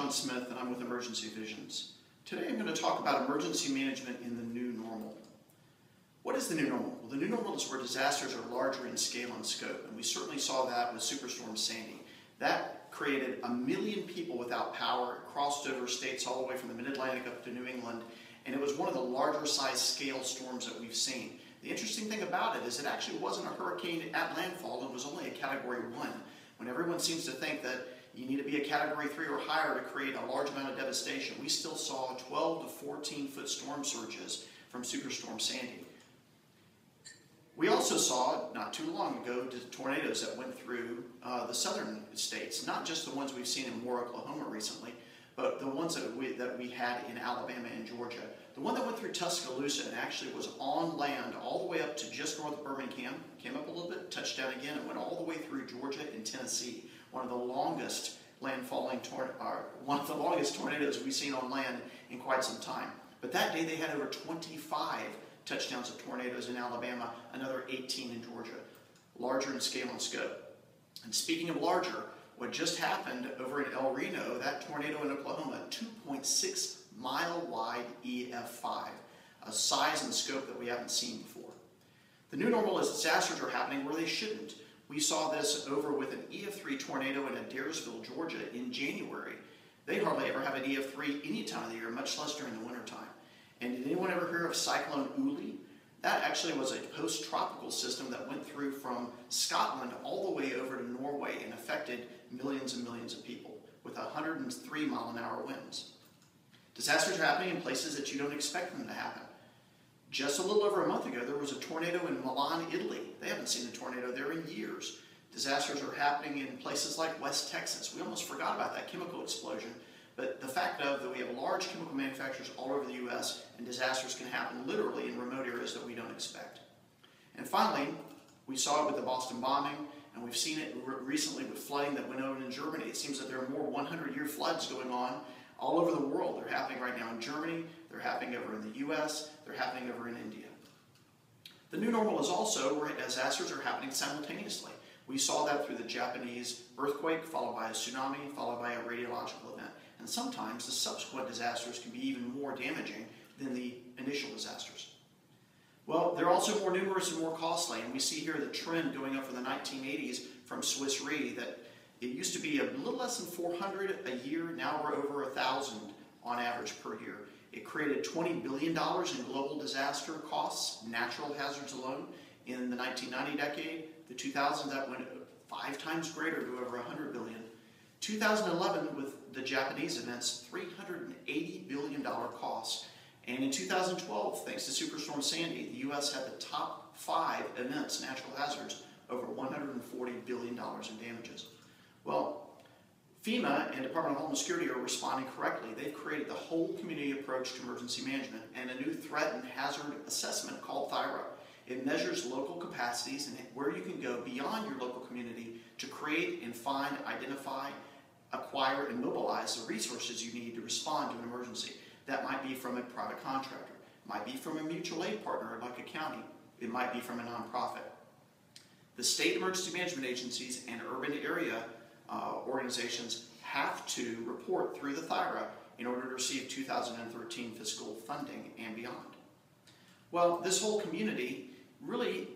Sean Smith, and I'm with Emergency Visions. Today I'm going to talk about emergency management in the new normal. What is the new normal? Well, the new normal is where disasters are larger in scale and scope, and we certainly saw that with Superstorm Sandy. That created 1 million people without power, crossed over states all the way from the mid-Atlantic up to New England, and it was one of the larger size scale storms that we've seen. The interesting thing about it is it actually wasn't a hurricane at landfall, it was only a Category 1. When everyone seems to think that you need to be a Category 3 or higher to create a large amount of devastation, we still saw 12 to 14 foot storm surges from Superstorm Sandy. We also saw, not too long ago, tornadoes that went through the southern states, not just the ones we've seen in Moore, Oklahoma recently, but the ones that we had in Alabama and Georgia. The one that went through Tuscaloosa and actually was on land all the way up to just north of Birmingham, came up a little bit, touched down again, and went all the way through Georgia and Tennessee. One of the longest tornadoes we've seen on land in quite some time. But that day they had over 25 touchdowns of tornadoes in Alabama, another 18 in Georgia. Larger in scale and scope. And speaking of larger, what just happened over in El Reno, that tornado in Oklahoma, 2.6 mile wide EF5, a size and scope that we haven't seen before. The new normal is disasters are happening where they shouldn't. We saw this over with an EF3 tornado in Adairsville, Georgia in January. They hardly ever have an EF3 any time of the year, much less during the wintertime. And did anyone ever hear of Cyclone Uli? That actually was a post-tropical system that went through from Scotland all the way over to Norway and affected millions and millions of people with 103 mile-an-hour winds. Disasters are happening in places that you don't expect them to happen. Just a little over a month ago, there was a tornado in Milan, Italy. They haven't seen a tornado there in years. Disasters are happening in places like West Texas. We almost forgot about that chemical explosion. But the fact of that we have large chemical manufacturers all over the U.S. and disasters can happen literally in remote areas that we don't expect. And finally, we saw it with the Boston bombing, and we've seen it recently with flooding that went over in Germany. It seems that there are more 100-year floods going on all over the world. They're happening right now in Germany, they're happening over in the U.S., they're happening over in India. The new normal is also where disasters are happening simultaneously. We saw that through the Japanese earthquake, followed by a tsunami, followed by a radiological event. And sometimes the subsequent disasters can be even more damaging than the initial disasters. Well, they're also more numerous and more costly, and we see here the trend going up from the 1980s from Swiss Re that it used to be a little less than 400 a year, now we're over 1,000 on average per year. It created $20 billion in global disaster costs, natural hazards alone, in the 1990 decade. The 2000s, that went 5 times greater to over 100 billion. 2011, with the Japanese events, $380 billion costs. And in 2012, thanks to Superstorm Sandy, the U.S. had the top 5 events, natural hazards, over $140 billion in damages. Well, FEMA and Department of Homeland Security are responding correctly. They've created the whole community approach to emergency management and a new threat and hazard assessment called THIRA. It measures local capacities and where you can go beyond your local community to create and find, identify, acquire, and mobilize the resources you need to respond to an emergency. That might be from a private contractor. It might be from a mutual aid partner like a county. It might be from a nonprofit. The state emergency management agencies and urban area organizations have to report through the THIRA in order to receive 2013 fiscal funding and beyond. Well, this whole community really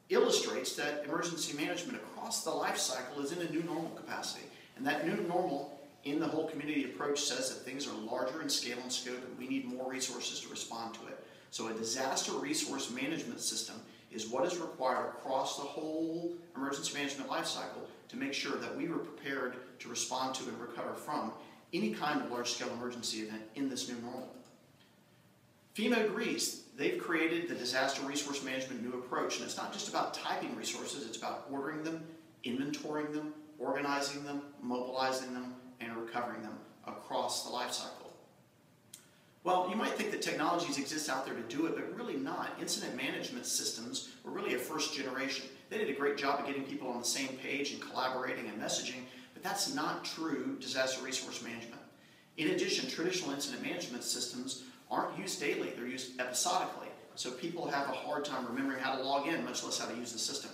illustrates that emergency management across the life cycle is in a new normal capacity. And that new normal in the whole community approach says that things are larger in scale and scope and we need more resources to respond to it. So a disaster resource management system is what is required across the whole emergency management life cycle to make sure that we were prepared to respond to and recover from any kind of large-scale emergency event in this new normal. FEMA agrees. They've created the disaster resource management new approach, and it's not just about typing resources, it's about ordering them, inventorying them, organizing them, mobilizing them, and recovering them across the life cycle. Well, you might think that technologies exist out there to do it, but really not. Incident management systems were really a first generation. They did a great job of getting people on the same page and collaborating and messaging, but that's not true disaster resource management. In addition, traditional incident management systems aren't used daily, they're used episodically. So people have a hard time remembering how to log in, much less how to use the system.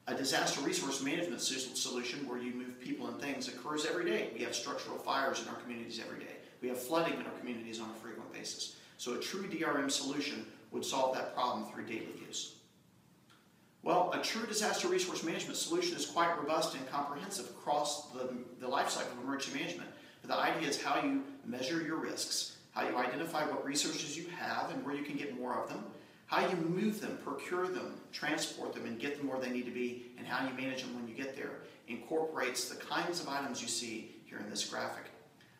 A disaster resource management solution where you move people and things occurs every day. We have structural fires in our communities every day. We have flooding in our communities on a frequent basis. So a true DRM solution would solve that problem through daily use. Well, a true disaster resource management solution is quite robust and comprehensive across the life cycle of emergency management. But the idea is how you measure your risks, how you identify what resources you have and where you can get more of them, how you move them, procure them, transport them, and get them where they need to be, and how you manage them when you get there, incorporates the kinds of items you see here in this graphic.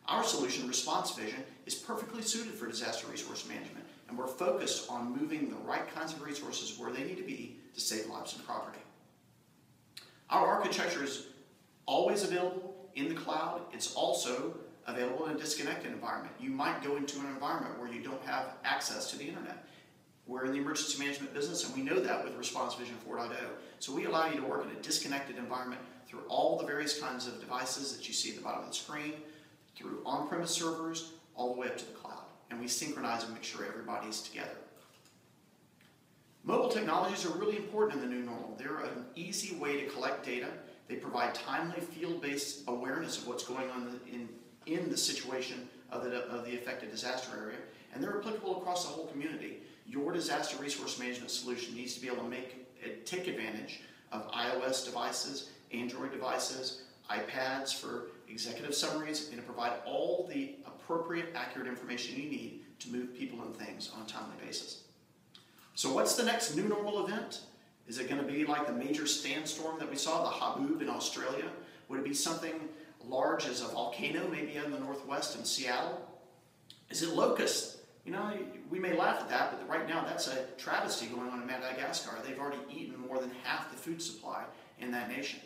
Our solution, Response Vision, is perfectly suited for disaster resource management, and we're focused on moving the right kinds of resources where they need to be to save lives and property. Our architecture is always available in the cloud. It's also available in a disconnected environment. You might go into an environment where you don't have access to the internet. We're in the emergency management business, and we know that with Response Vision 4.0. So we allow you to work in a disconnected environment through all the various kinds of devices that you see at the bottom of the screen, through on-premise servers, all the way up to the cloud. And we synchronize and make sure everybody's together. Mobile technologies are really important in the new normal. They're an easy way to collect data. They provide timely field-based awareness of what's going on in the situation of the affected disaster area, and they're applicable across the whole community. Your disaster resource management solution needs to be able to take advantage of iOS devices, Android devices, iPads for executive summaries, and to provide all the appropriate, accurate information you need to move people and things on a timely basis. So what's the next new normal event? Is it going to be like the major sandstorm that we saw, the Haboob in Australia? Would it be something large as a volcano, maybe in the northwest in Seattle? Is it locusts? You know, we may laugh at that, but right now that's a travesty going on in Madagascar. They've already eaten more than half the food supply in that nation.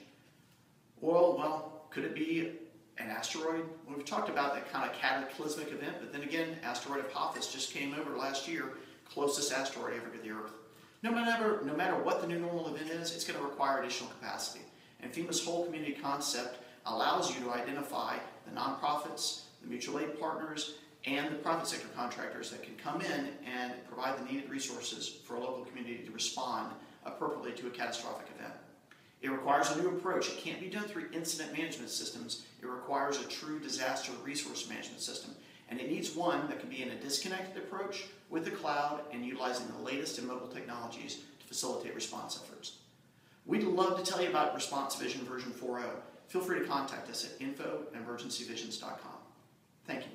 Well, could it be an asteroid? Well, we've talked about that kind of cataclysmic event, but then again, asteroid Apophis just came over last year, closest asteroid ever to the Earth. No matter what the new normal event is, it's going to require additional capacity. And FEMA's whole community concept allows you to identify the nonprofits, the mutual aid partners, and the private sector contractors that can come in and provide the needed resources for a local community to respond appropriately to a catastrophic event. It requires a new approach. It can't be done through incident management systems. It requires a true disaster resource management system. And it needs one that can be in a disconnected approach with the cloud and utilizing the latest in mobile technologies to facilitate response efforts. We'd love to tell you about Response Vision version 4.0. Feel free to contact us at info@emergencyvisions.com. Thank you.